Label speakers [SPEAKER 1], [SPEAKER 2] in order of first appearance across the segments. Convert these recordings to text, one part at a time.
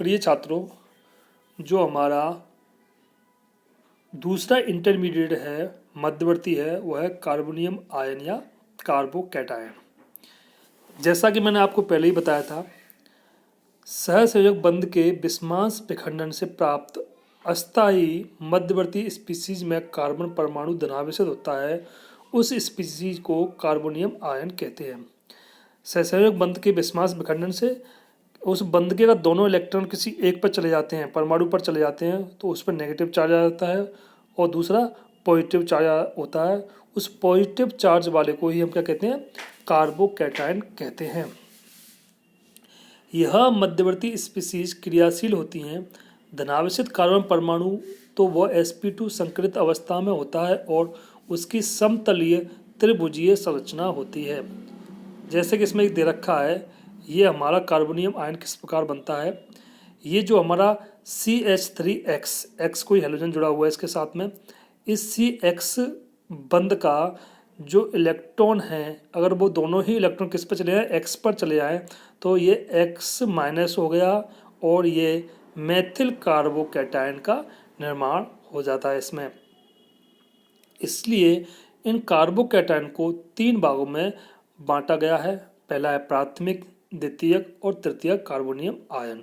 [SPEAKER 1] प्रिय छात्रों, जो हमारा दूसरा इंटरमीडिएट है, मध्यवर्ती है, वह है कार्बोनियम आयन या कार्बोकैटायन। जैसा कि मैंने आपको पहले ही बताया था, सहसंयोजक बंध के बिस्मास विखंडन से प्राप्त अस्थायी मध्यवर्ती स्पीसीज में कार्बन परमाणु धनावेशित होता है, उस स्पीसीज को कार्बोनियम आयन कहते हैं। सहसंयोजक बंध के बिस्मास विखंडन से उस बंध के अगर दोनों इलेक्ट्रॉन किसी एक पर चले जाते हैं, परमाणु पर चले जाते हैं, तो उस पर नेगेटिव चार्ज आ जाता है और दूसरा पॉजिटिव चार्ज होता है। उस पॉजिटिव चार्ज वाले को ही हम क्या कहते हैं? कार्बोकैटायन कहते हैं। यह मध्यवर्ती स्पीसीज क्रियाशील होती हैं। धनावेशित कार्बन परमाणु तो वह sp2 संकरित अवस्था में होता है और उसकी समतलीय त्रिभुजीय संरचना होती है। जैसे कि इसमें एक दे रखा है, ये हमारा कार्बोनियम आयन किस प्रकार बनता है। ये जो हमारा CH3X, X कोई हेलोजन जुड़ा हुआ है इसके साथ में, इस CX बंध का जो इलेक्ट्रॉन है, अगर वो दोनों ही इलेक्ट्रॉन किस पर चले जाए? X पर चले जाए, तो ये X माइनस हो गया और ये मेथिल कार्बोकैटायन का निर्माण हो जाता है इसमें। इसलिए इन कार्बोकैटायन को 3 भागों में बांटा गया है। पहला है प्राथमिक, द्वितीयक और तृतीयक कार्बोनियम आयन।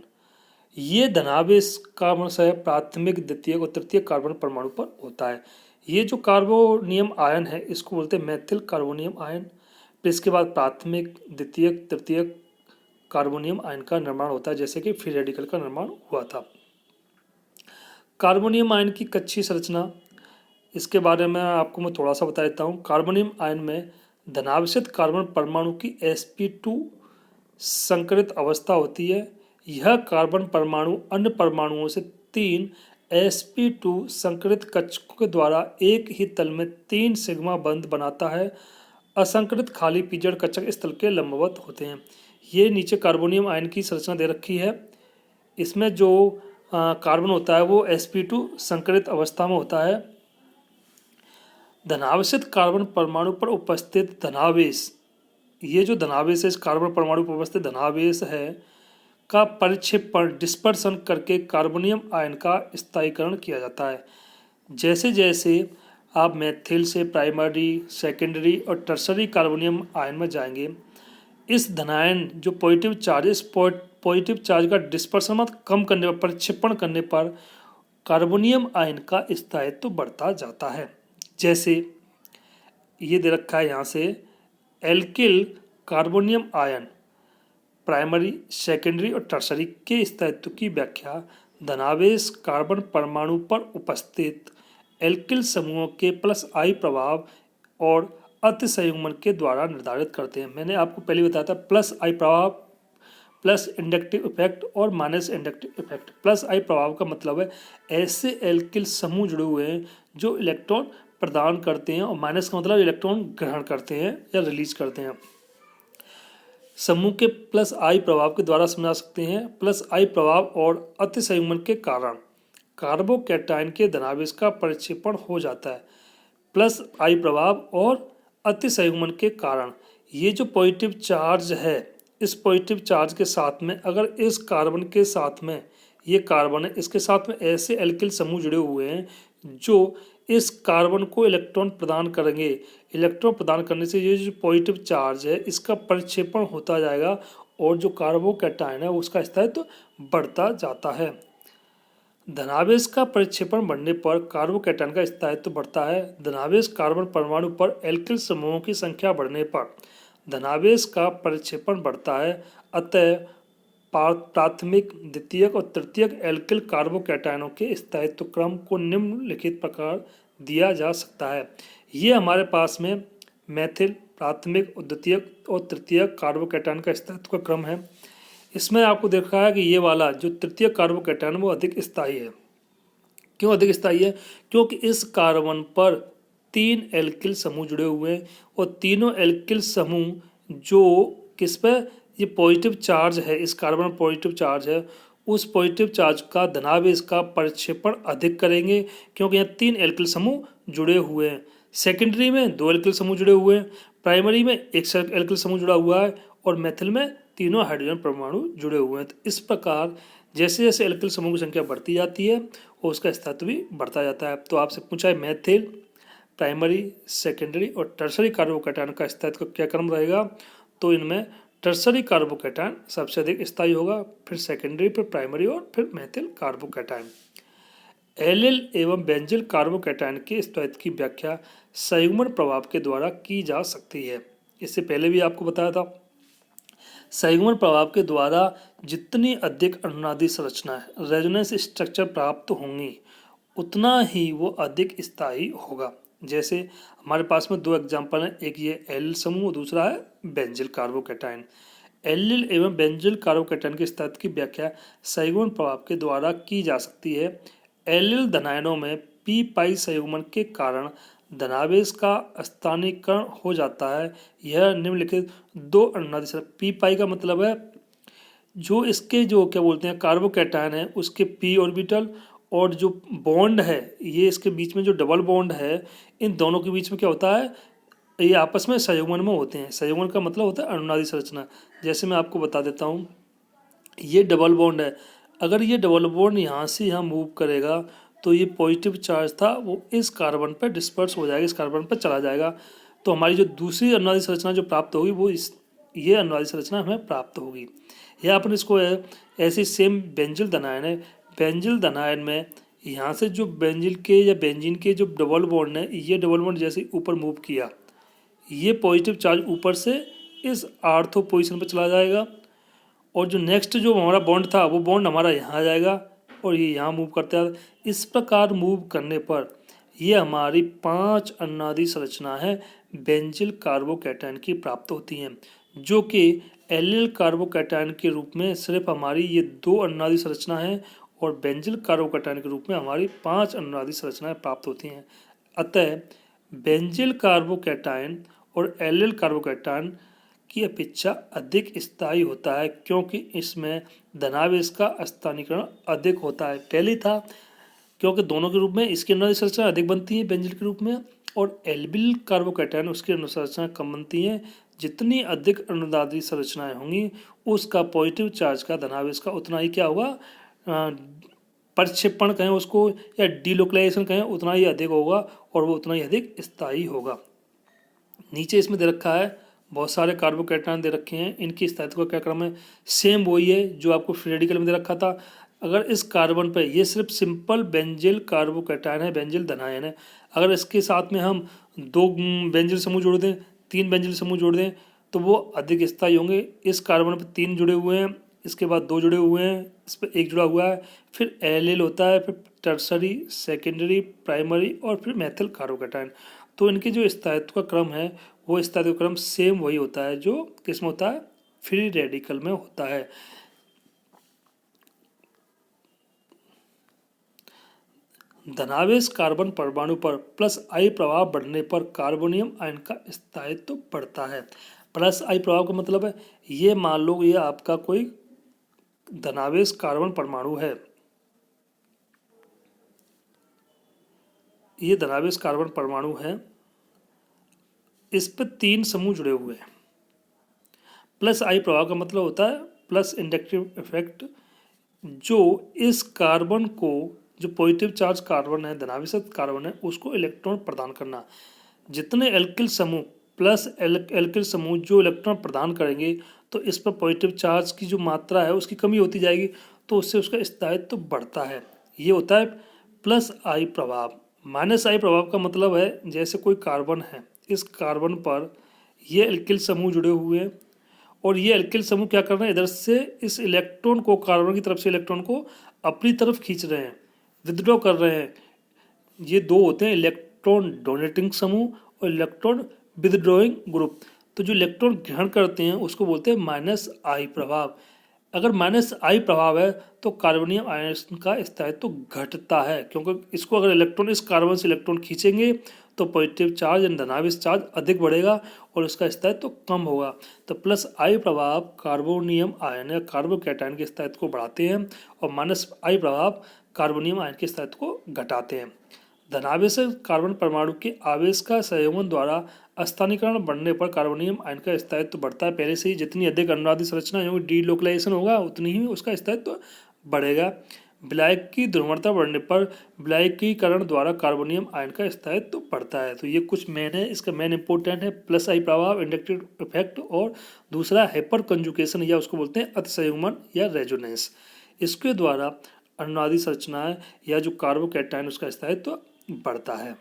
[SPEAKER 1] ये धनावेश कार्बन से प्राथमिक, द्वितीयक और तृतीयक कार्बन परमाणु पर होता है। ये जो कार्बोनियम आयन है इसको बोलते हैं मेथिल कार्बोनियम आयन। फिर इसके बाद प्राथमिक, द्वितीयक, तृतीयक कार्बोनियम आयन का निर्माण होता है, जैसे कि फ्री रेडिकल का निर्माण हुआ था। कार्बोनियम आयन की कक्षीय संरचना, इसके बारे में आपको मैं थोड़ा सा बता देता हूँ। कार्बोनियम आयन में धनावेशित कार्बन परमाणु की sp2 संकरित अवस्था होती है। यह कार्बन परमाणु अन्य परमाणुओं से 3 sp2 संकरित कक्षकों के द्वारा एक ही तल में 3 सिग्मा बंध बनाता है। असंकरित खाली पीजड़ कक्षक इस तल के लंबवत होते हैं। ये नीचे कार्बोनियम आयन की संरचना दे रखी है। इसमें जो कार्बन होता है वो sp2 संकरित अवस्था में होता है। धनावेशित कार्बन परमाणु पर उपस्थित धनावेश, ये जो धनावेश है, इस कार्बन परमाणु पर उपस्थित धनावेश है का परिक्षेपण, डिस्पर्सन करके कार्बोनियम आयन का स्थायीकरण किया जाता है। जैसे जैसे आप मेथिल से प्राइमरी, सेकेंडरी और टर्सरी कार्बोनियम आयन में जाएंगे, इस धनायन जो पॉजिटिव चार्ज, इस पॉजिटिव चार्ज का डिस्पर्सन कम करने पर, परिक्षेपण करने पर कार्बोनियम आयन का स्थायित्व बढ़ता जाता है। जैसे ये दे रखा है यहाँ से, alkyl carbonium ion primary, secondary और टर्सरी के स्थायित्व की व्याख्या धनावेश कार्बन परमाणु पर उपस्थित एल्किल समूहों के +I प्रभाव और अतिसंयुग्मन के द्वारा निर्धारित करते हैं। मैंने आपको पहले बताया था +I प्रभाव, प्लस इंडक्टिव इफेक्ट और माइनस इंडक्टिव इफेक्ट। +I प्रभाव का मतलब है ऐसे एल्किल समूह जुड़े हुए हैं जो इलेक्ट्रॉन प्रदान करते हैं, और माइनस का मतलब इलेक्ट्रॉन ग्रहण करते हैं या रिलीज करते हैं। समूह के +I प्रभाव के द्वारा समझा सकते हैं। +I प्रभाव और अतिसंयुग्मन के कारण कार्बोकैटायन के धनावेश का परिक्षेपण हो जाता है। +I प्रभाव और अतिसंयुग्मन के कारण ये जो पॉजिटिव चार्ज है, इस पॉजिटिव चार्ज के साथ में अगर इस कार्बन के साथ में, ये कार्बन है, इसके साथ में ऐसे एल्किल समूह जुड़े हुए हैं जो इस कार्बन को इलेक्ट्रॉन प्रदान करेंगे। इलेक्ट्रॉन प्रदान करने से ये जो पॉजिटिव चार्ज है इसका परिक्षेपण होता जाएगा और जो कार्बोकैटायन है उसका स्थायित्व बढ़ता जाता है। धनावेश का परिक्षेपण बढ़ने पर कार्बोकैटायन का स्थायित्व बढ़ता है। धनावेश कार्बन परमाणु पर एल्किल समूहों की संख्या बढ़ने पर धनावेश का परिक्षेपण बढ़ता है। अतः प्राथमिक, द्वितीयक और तृतीयक एल्किल कार्बोकैटायनों के स्थायित्व क्रम को निम्नलिखित प्रकार दिया जा सकता है। ये हमारे पास में मेथिल, प्राथमिक, द्वितीयक और तृतीयक कार्बोकैटायन का स्थायित्व का क्रम है। इसमें आपको देखा है कि ये वाला जो तृतीयक कार्बोकैटायन वो अधिक स्थायी है। क्यों अधिक स्थायी है? क्योंकि इस कार्बन पर 3 एल्किल समूह जुड़े हुए हैं और तीनों एल्किल समूह जो किस पर, ये पॉजिटिव चार्ज है, इस कार्बन पॉजिटिव चार्ज है, उस पॉजिटिव चार्ज का धनावेश का परिक्षेपण अधिक करेंगे क्योंकि यहाँ 3 एल्किल समूह जुड़े हुए हैं। सेकेंडरी में 2 एल्किल समूह जुड़े हुए हैं, प्राइमरी में 1 एल्किल समूह जुड़ा हुआ है और मेथिल में तीनों हाइड्रोजन परमाणु जुड़े हुए हैं। तो इस प्रकार जैसे जैसे एल्किल समूह की संख्या बढ़ती जाती है और उसका स्थायित्व भी बढ़ता जाता है। तो आपसे पूछा है मेथिल, प्राइमरी, सेकेंडरी और टर्सरी कार्बोकैटायन का स्थायित्व का क्या क्रम रहेगा। तो इनमें टर्सरी कार्बोकैटायन सबसे अधिक स्थायी होगा, फिर सेकेंडरी, फिर प्राइमरी और फिर मेथिल कार्बोकैटायन। एलिल एवं बेंजिल कार्बोकैटायन के स्थायित्व की व्याख्या संयुग्मन प्रभाव के द्वारा की जा सकती है। इससे पहले भी आपको बताया था, संयुग्मन प्रभाव के द्वारा जितनी अधिक अनुनादी संरचनाएं रेजोनेंस स्ट्रक्चर प्राप्त होंगी उतना ही वो अधिक स्थायी होगा। जैसे हमारे पास में दो एग्जाम्पल हैं, एक ये एलिल समूह, दूसरा है बेंजिल कार्बोकैटायन। एलिल एवं बेंजिल कार्बोकैटायन के स्थायित्व की व्याख्या संयुग्मन प्रभाव के द्वारा की जा सकती है। एलिल धनायनों में पी पाई संयुग्मन के कारण धनावेश का स्थानीकरण हो जाता है। यह निम्नलिखित दो अनुनादी पी पाई का मतलब है जो इसके जो क्या बोलते हैं कार्बोकैटायन है उसके पी ऑर्बिटल और जो बॉन्ड है ये इसके बीच में जो डबल बॉन्ड है इन दोनों के बीच में क्या होता है, ये आपस में संयुग्मन में होते हैं। संयुग्मन का मतलब होता है अनुनादी संरचना। जैसे मैं आपको बता देता हूँ, ये डबल बॉन्ड है, अगर ये डबल बॉन्ड यहाँ से यहाँ मूव करेगा तो ये पॉजिटिव चार्ज था वो इस कार्बन पर डिस्पर्स हो जाएगा, इस कार्बन पर चला जाएगा। तो हमारी जो दूसरी अनुनादी संरचना जो प्राप्त होगी वो ये अनुनादी संरचना हमें प्राप्त होगी। या अपन इसको ऐसे सेम बेंजिल धनायन है, बेंजिल धनायन में यहाँ से जो बेंजिल के या बेंजीन के जो डबल बॉन्ड है, ये डबल बॉन्ड जैसे ऊपर मूव किया, ये पॉजिटिव चार्ज ऊपर से इस आर्थो पोजीशन पर चला जाएगा और जो नेक्स्ट जो हमारा बॉन्ड था वो बॉन्ड हमारा यहाँ आ जाएगा और ये यहाँ मूव करता है। इस प्रकार मूव करने पर ये हमारी 5 अनुनादी संरचना है बेंजिल कार्बोकैटायन की प्राप्त होती हैं, जो कि एलिल कार्बोकैटायन के रूप में सिर्फ हमारी ये 2 अनुनादी संरचना है और बेंजिल कार्बोकैटायन के रूप में हमारी 5 अनुनादी संरचनाएं प्राप्त होती हैं। अतः बेंजिल कार्बोकैटायन और एलिल कार्बोकैटायन की अपेक्षा अधिक स्थायी होता है क्योंकि इसमें धनावेश का स्थानीकरण अधिक होता है। पहले था क्योंकि दोनों के रूप में इसकी अनुनादी संरचना अधिक बनती है बेंजिल के रूप में और एल्बिल कार्बोकैटायन उसकी अनुनादी संरचना कम बनती है। जितनी अधिक अनुनादी संरचनाएं होंगी उसका पॉजिटिव चार्ज का धनावेश का उतना ही क्या होगा, प्रक्षेपण कहें उसको या डिलोकलाइजेशन कहें, उतना ही अधिक होगा और वो उतना ही अधिक स्थायी होगा। नीचे इसमें दे रखा है बहुत सारे कार्बोकैटायन दे रखे हैं, इनकी स्थायित्व का क्या क्रम है, सेम वही है जो आपको फ्री रेडिकल में दे रखा था। अगर इस कार्बन पे ये सिर्फ सिंपल बेंजिल कार्बोकैटायन है, बेंजिल धनायन है, अगर इसके साथ में हम 2 बेंजिल समूह जोड़ दें, 3 बेंजिल समूह जोड़ दें तो वो अधिक स्थायी होंगे। इस कार्बन पर 3 जुड़े हुए हैं, इसके बाद 2 जुड़े हुए हैं, इस पर 1 जुड़ा हुआ है, फिर एलिल होता है, फिर टर्सरी, सेकेंडरी, प्राइमरी और फिर मेथिल कार्बोकैटायन। तो इनके जो स्थायित्व का क्रम है वो स्थायित्व क्रम सेम वही होता है जो किसमें होता है, फ्री रेडिकल में होता है। धनावेश कार्बन परमाणु पर प्लस आई प्रभाव बढ़ने पर कार्बोनियम आयन का स्थायित्व बढ़ता है। प्लस आई प्रभाव का मतलब है ये मान लो ये आपका कोई धनावेश कार्बन परमाणु है, ये धनावेश कार्बन परमाणु है, इस पर 3 समूह जुड़े हुए हैं। प्लस आई प्रभाव का मतलब होता है प्लस इंडक्टिव इफेक्ट, जो इस कार्बन को जो पॉजिटिव चार्ज कार्बन है, धनावेश कार्बन है, उसको इलेक्ट्रॉन प्रदान करना। जितने एल्किल समूह प्लस एल्किल समूह जो इलेक्ट्रॉन प्रदान करेंगे तो इस पर पॉजिटिव चार्ज की जो मात्रा है उसकी कमी होती जाएगी, तो उससे उसका स्थायित्व तो बढ़ता है। ये होता है प्लस आई प्रभाव। माइनस आई प्रभाव का मतलब है जैसे कोई कार्बन है, इस कार्बन पर ये एल्किल समूह जुड़े हुए हैं और ये एल्किल समूह क्या कर रहे हैं, इधर से इस इलेक्ट्रॉन को, कार्बन की तरफ से इलेक्ट्रॉन को अपनी तरफ खींच रहे हैं, विथड्रॉ कर रहे हैं। ये 2 होते हैं इलेक्ट्रॉन डोनेटिंग समूह और इलेक्ट्रॉन विथड्रॉइंग ग्रुप। तो जो इलेक्ट्रॉन ग्रहण करते हैं उसको बोलते हैं माइनस आई प्रभाव। अगर माइनस आई प्रभाव है तो कार्बोनियम आयन का स्थायित्व घटता है क्योंकि इसको अगर इलेक्ट्रॉन इस कार्बन से इलेक्ट्रॉन खींचेंगे तो पॉजिटिव चार्ज यानी धनावेश चार्ज अधिक बढ़ेगा और इसका स्थायित्व कम होगा। तो प्लस आई प्रभाव कार्बोनियम आयन या कार्बोकैटायन के स्थायित्व को बढ़ाते हैं और माइनस आई प्रभाव कार्बोनियम आयन के स्थायित्व को घटाते हैं। धनावेश कार्बन परमाणु के आवेश का संयोजन द्वारा स्थानीकरण बढ़ने पर कार्बोनियम आयन का स्थायित्व बढ़ता है। पहले से ही जितनी अधिक अनुनादी संरचना होगी, डीलोकलाइजेशन होगा, उतनी ही उसका स्थायित्व बढ़ेगा। विलायक की ध्रुवणता बढ़ने पर विलायकीकरण द्वारा कार्बोनियम आयन का स्थायित्व बढ़ता है। तो ये कुछ मेन है, इसका मेन इंपॉर्टेंट है प्लस आई प्रभाव, इंडक्टिव इफेक्ट, और दूसरा हाइपर कंजुगेशन या उसको बोलते हैं अतिसंयुग्मन या रेजोनेंस। इसके द्वारा अनुनादी संरचनाएं या जो कार्बोकैटायन उसका स्थायित्व बढ़ता है।